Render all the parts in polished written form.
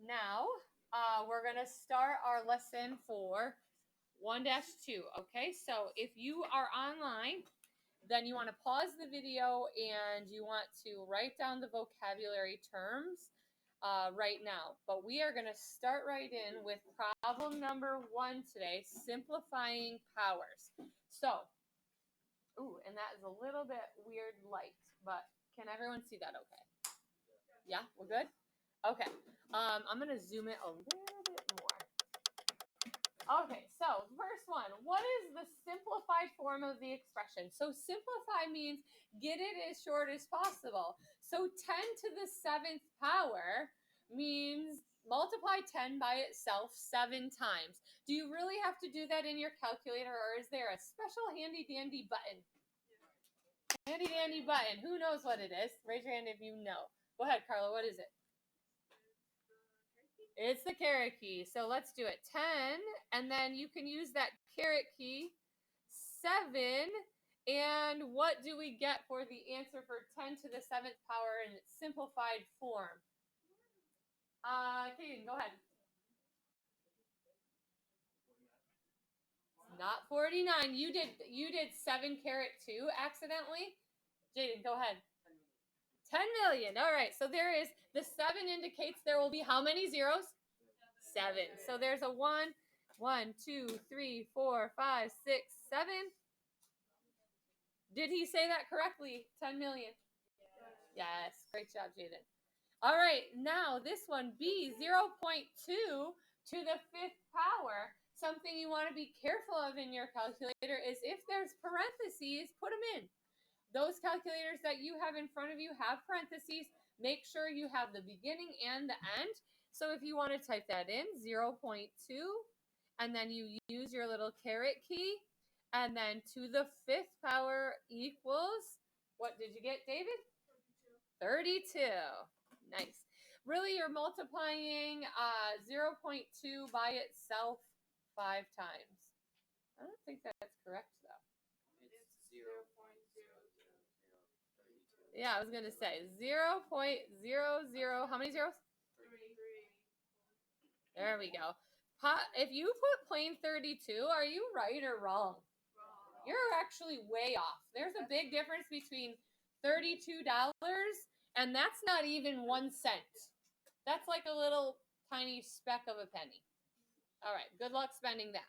now we're going to start our lesson for 1-2. Okay, so if you are online, then you want to pause the video and you want to write down the vocabulary terms right now. But we are going to start right in with problem number 1 today, simplifying powers. So, and that is a little bit weird light, but can everyone see that okay? Yeah, we're good? Okay, I'm going to zoom it a little bit more. Okay, so first one, what is the simplified form of the expression? So simplify means get it as short as possible. So 10 to the 7th power means multiply 10 by itself 7 times. Do you really have to do that in your calculator, or is there a special handy dandy button? Handy dandy button. Who knows what it is? Raise your hand if you know. Go ahead, Carla. What is it? It's the caret key. So let's do it. 10, and then you can use that caret key. 7, and what do we get for the answer for 10 to the 7th power in its simplified form? Kaden, go ahead. Not 49. You did 7 caret 2 accidentally. Jaden, go ahead. 10 million. All right. So there is the 7 indicates there will be how many zeros? 7. So there's a 1, 1, 2, 3, 4, 5, 6, 7. Did he say that correctly? 10 million. Yes. Great job, Jaden. All right. Now this one, B, 0.2 to the 5th power. Something you want to be careful of in your calculator is if there's parentheses, put them in. Those calculators that you have in front of you have parentheses. Make sure you have the beginning and the end. So if you want to type that in, 0.2, and then you use your little caret key, and then to the 5th power equals, what did you get, David? 32. Nice. Really, you're multiplying 0.2 by itself 5 times. I don't think that's correct, though. It's 0.0032. Yeah, I was going to say 0.00. How many zeros? 33. There we go. If you put plain 32, are you right or wrong? Wrong. You're actually way off. There's a big difference between $32 and that's not even 1 cent. That's like a little tiny speck of a penny. All right, good luck spending that.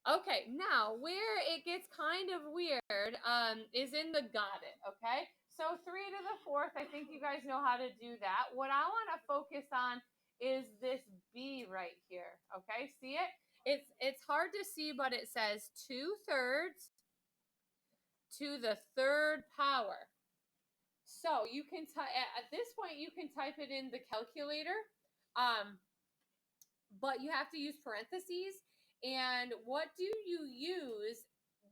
Okay, now where it gets kind of weird is in the got it, okay? So 3 to the 4th, I think you guys know how to do that. What I want to focus on is this B right here, okay? See it? It's hard to see, but it says 2/3 to the 3rd power. So you can at this point you can type it in the calculator, but you have to use parentheses. And what do you use?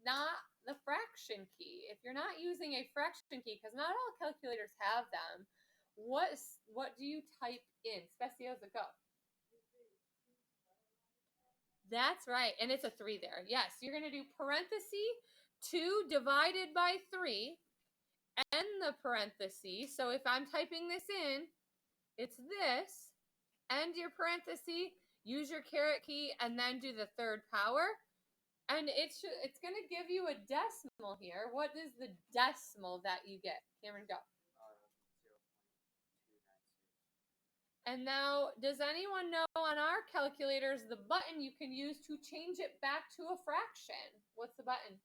Not the fraction key. If you're not using a fraction key, because not all calculators have them, what do you type in? Speciosa, go. That's right, and it's a 3 there. Yes, you're going to do parenthesis 2 divided by 3, and the parenthesis. So if I'm typing this in, it's this, end your parenthesis, use your caret key, and then do the 3rd power. And it's going to give you a decimal here. What is the decimal that you get? Cameron, go. 0.296. And now, does anyone know on our calculators the button you can use to change it back to a fraction? What's the button?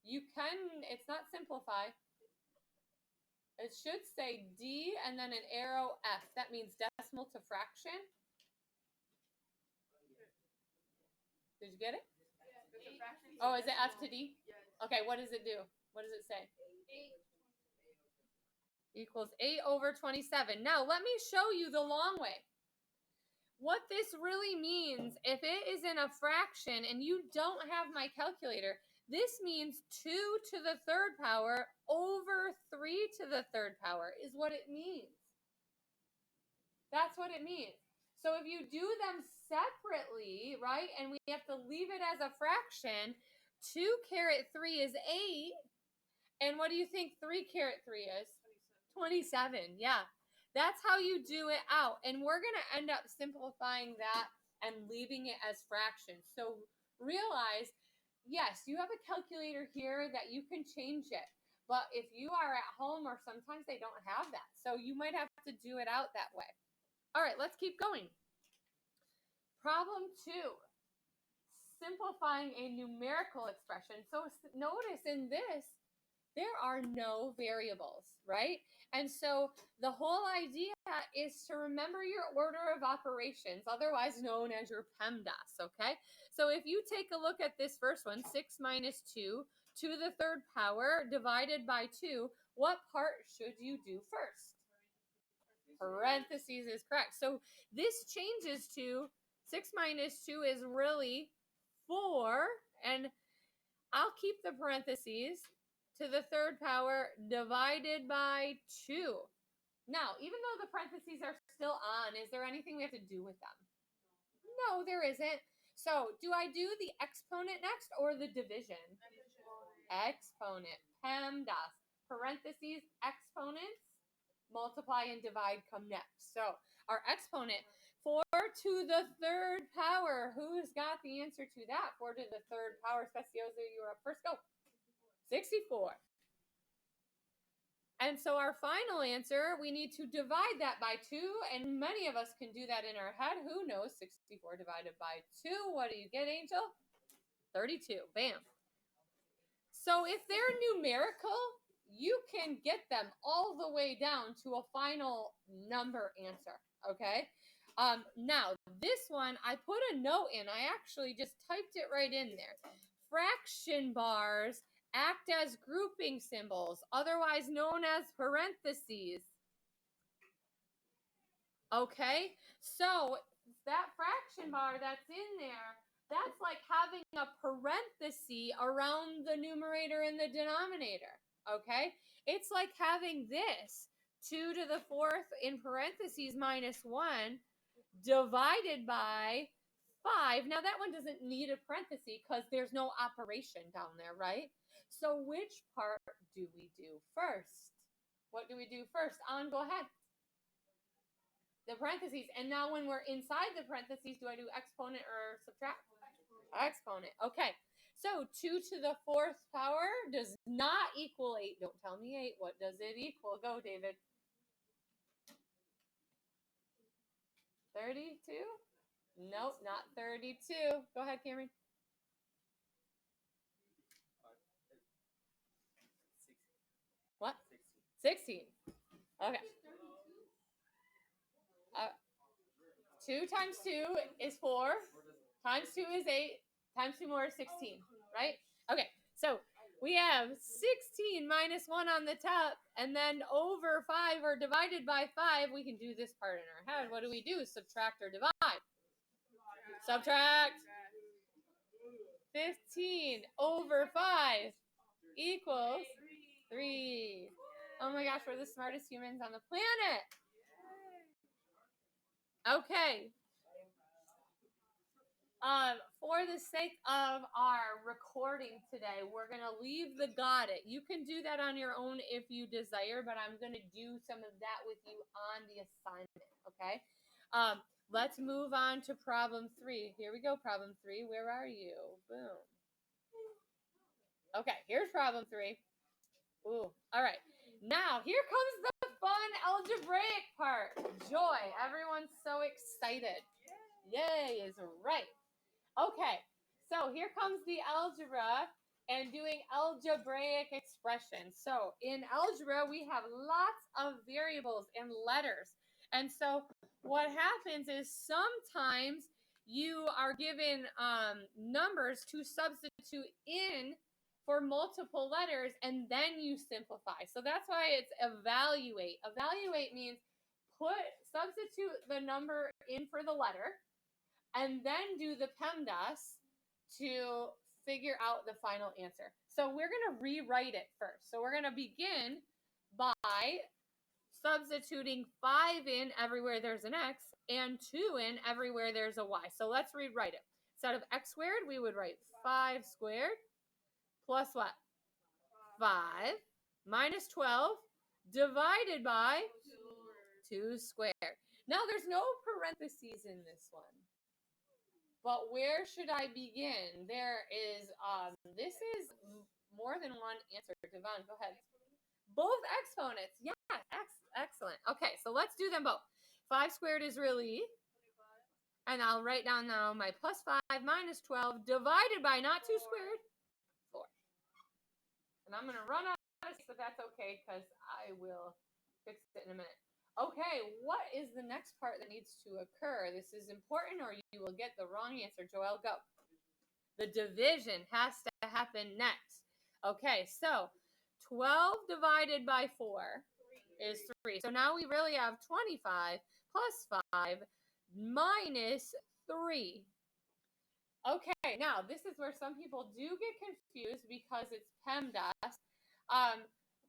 You can, it's not simplify. It should say D and then an arrow F. That means decimal to fraction. Did you get it? Yes. Oh, is it F to D? Yes. Okay, what does it do? What does it say? 8. Equals 8/27. Now, let me show you the long way. What this really means, if it is in a fraction and you don't have my calculator, this means 2 to the 3rd power over 3 to the 3rd power is what it means. That's what it means. So if you do them separately, right, and we have to leave it as a fraction, 2 caret 3 is 8. And what do you think 3 caret 3 is? 27. Yeah. That's how you do it out. And we're going to end up simplifying that and leaving it as fractions. So realize, yes, you have a calculator here that you can change it. But if you are at home, or sometimes they don't have that. So you might have to do it out that way. All right, let's keep going. Problem 2. Simplifying a numerical expression. So notice in this, there are no variables, right? And so the whole idea is to remember your order of operations, otherwise known as your PEMDAS, okay? So if you take a look at this first one, 6 minus 2 to the third power divided by 2, what part should you do first? Parentheses is correct. So this changes to 6 minus 2 is really 4, and I'll keep the parentheses, to the third power divided by 2. Now, even though the parentheses are still on, is there anything we have to do with them? No, there isn't. So, do I do the exponent next or the division? Exponent. PEMDAS. Parentheses, exponents, multiply and divide come next. So, our exponent, 4 to the third power. Who's got the answer to that? 4 to the third power. Speciosa, you are up first. Go. 64. And so our final answer, we need to divide that by 2, and many of us can do that in our head. Who knows 64 divided by 2? What do you get, Angel? 32. Bam. So if they're numerical, you can get them all the way down to a final number answer, okay? Now, this one, I put a note in. I actually just typed it right in there. Fraction bars act as grouping symbols, otherwise known as parentheses. Okay, so that fraction bar that's in there, that's like having a parenthesis around the numerator and the denominator. Okay, it's like having this 2 to the fourth in parentheses minus 1 divided by 5. Now that one doesn't need a parenthesis because there's no operation down there, right? So which part do we do first? What do we do first? On, go ahead. The parentheses. And now when we're inside the parentheses, do I do exponent or subtract? Exponent. Okay. So 2 to the fourth power does not equal 8. Don't tell me 8. What does it equal? Go, David. 32? Nope, not 32. Go ahead, Cameron. 16. Okay. 2 times 2 is 4. Times 2 is 8. Times 2 more is 16. Right? Okay. So we have 16 minus 1 on the top. And then over 5 or divided by 5. We can do this part in our head. What do we do? Subtract or divide? Subtract. 15 over 5 equals 3. Oh my gosh, we're the smartest humans on the planet. Okay. For the sake of our recording today, we're going to leave the got it. You can do that on your own if you desire, but I'm going to do some of that with you on the assignment, okay? Let's move on to problem 3. Here we go, problem 3. Where are you? Boom. Okay, here's problem 3. Ooh, all right. Now, here comes the fun algebraic part. Joy. Everyone's so excited. Yay is right. Okay, so here comes the algebra and doing algebraic expressions. So in algebra, we have lots of variables and letters. And so what happens is sometimes you are given numbers to substitute in for multiple letters, and then you simplify. So that's why it's evaluate. Evaluate means substitute the number in for the letter, and then do the PEMDAS to figure out the final answer. So we're going to rewrite it first. So we're going to begin by substituting 5 in everywhere there's an X and 2 in everywhere there's a Y. So let's rewrite it. Instead of X squared, we would write 5 squared plus what? 5 minus 12 divided by 2 squared. Now, there's no parentheses in this one. But where should I begin? There is, this is more than one answer. Devon, go ahead. Both exponents. Yes, excellent. Okay, so let's do them both. 5 squared is really, and I'll write down now my plus 5 minus 12 divided by not 2 squared, 4. And I'm going to run out of space, but that's okay because I will fix it in a minute. Okay, what is the next part that needs to occur? This is important or you will get the wrong answer. Joelle, go. The division has to happen next. Okay, so 12 divided by 4 is 3. So now we really have 25 plus 5 minus 3. Okay, now this is where some people do get confused because it's PEMDAS.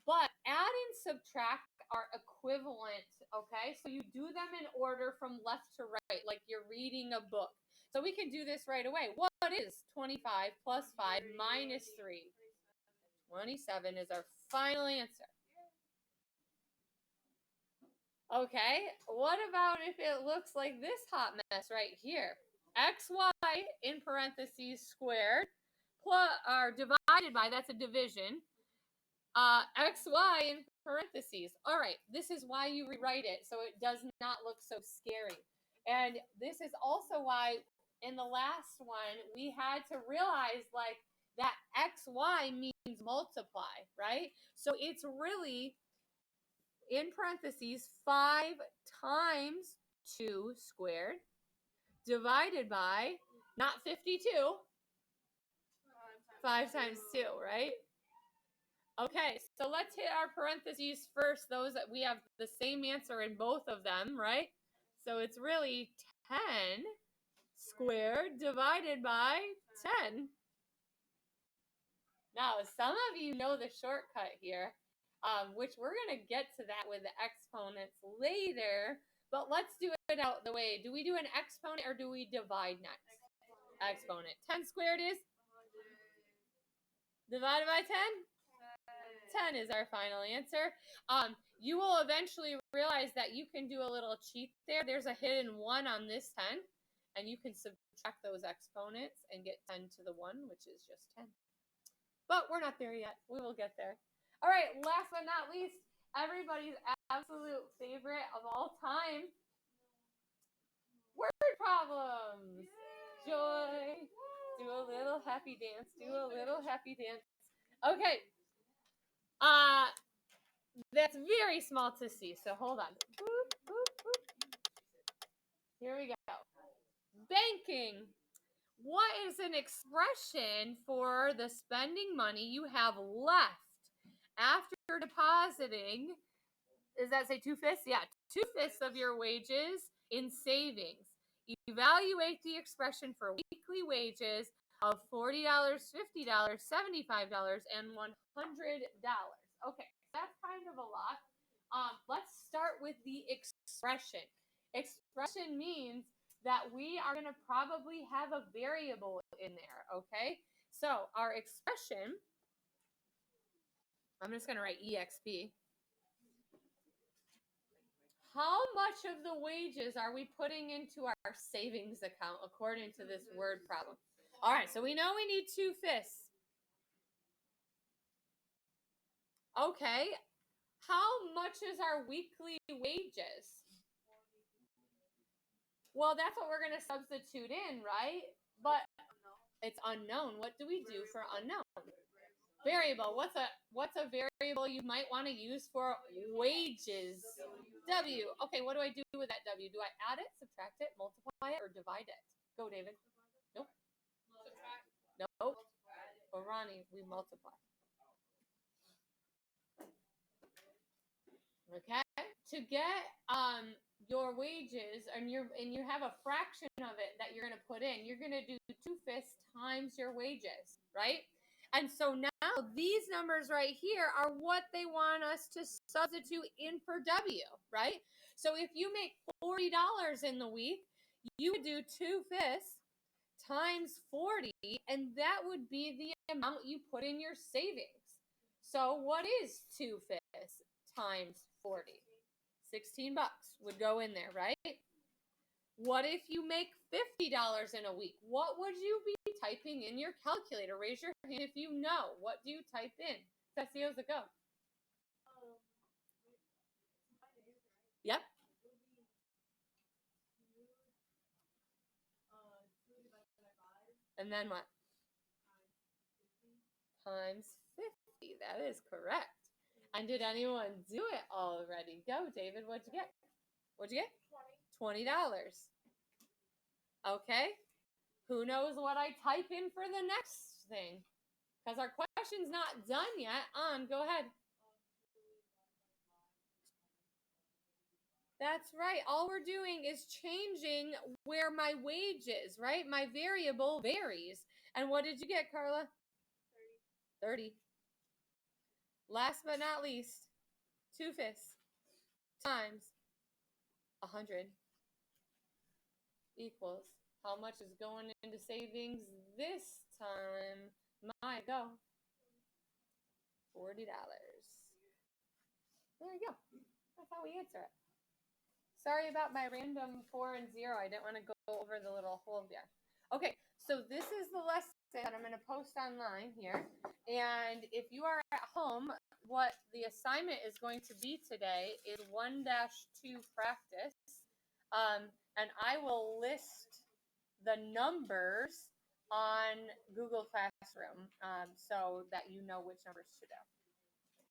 But add and subtract are equivalent, okay? So you do them in order from left to right, like you're reading a book. So we can do this right away. What is 25 plus 5 minus 3? 27 is our final answer. Okay, what about if it looks like this hot mess right here? XY in parentheses squared plus, or divided by, that's a division, XY in parentheses. All right, this is why you rewrite it, so it does not look so scary. And this is also why in the last one, we had to realize like that XY means multiply, right? So it's really, in parentheses, 5 times 2 squared divided by, not 52, 5 times 2, right? Okay, so let's hit our parentheses first, those that we have the same answer in both of them, right? So it's really 10 squared divided by 10. Now, some of you know the shortcut here, which we're going to get to that with the exponents later, but let's do it out the way. Do we do an exponent or do we divide next? Exponent. 10 squared is? Divided by 10? 10 is our final answer. You will eventually realize that you can do a little cheat there. There's a hidden 1 on this 10, and you can subtract those exponents and get 10 to the 1, which is just 10. But we're not there yet. We will get there. All right, last but not least, everybody's absolute favorite of all time, word problems. Joy. Do a little happy dance. Do a little happy dance. Okay. That's very small to see, so hold on. Boop, boop, boop. Here we go. Banking. What is an expression for the spending money you have left after depositing? Does that say 2/5? Yeah, 2/5 of your wages in savings. Evaluate the expression for weekly wages of $40, $50, $75, and $100. Okay, that's kind of a lot. Let's start with the expression. Expression means that we are going to probably have a variable in there, okay? So our expression, I'm just going to write EXP. How much of the wages are we putting into our savings account according to this word problem? All right, so we know we need 2/5. Okay, how much is our weekly wages? Well, that's what we're going to substitute in, right? But it's unknown. What do we do for unknown? Variable. What's a variable you might want to use for wages? W. Okay, what do I do with that W? Do I add it, subtract it, multiply it, or divide it? Go, David. Nope. Nope. For Ronnie, we multiply. Okay? To get your wages and you have a fraction of it that you're going to put in, you're going to do 2/5 times your wages, right? And so now these numbers right here are what they want us to substitute in for W, right? So if you make $40 in the week, you would do 2/5 times 40, and that would be the amount you put in your savings. So what is 2/5 times 40? $16 would go in there, right? What if you make $50 in a week? What would you be typing in your calculator? Raise your hand if you know. What do you type in? Ceci, how's it go? Yep. And then what? Times 50. That is correct. And did anyone do it already? Go, David. What'd you get? What'd you get? $20. Okay. Who knows what I type in for the next thing? Because our question's not done yet. Go ahead. That's right. All we're doing is changing where my wage is, right? My variable varies. And what did you get, Carla? 30. Last but not least, 2/5 times 100 equals how much is going into savings this time? My go. $40. There you go. That's how we answer it. Sorry about my random 4 and 0. I didn't want to go over the little hole there. Okay, so this is the lesson that I'm going to post online here. And if you are at home, what the assignment is going to be today is 1-2 practice. And I will list the numbers on Google Classroom so that you know which numbers to do.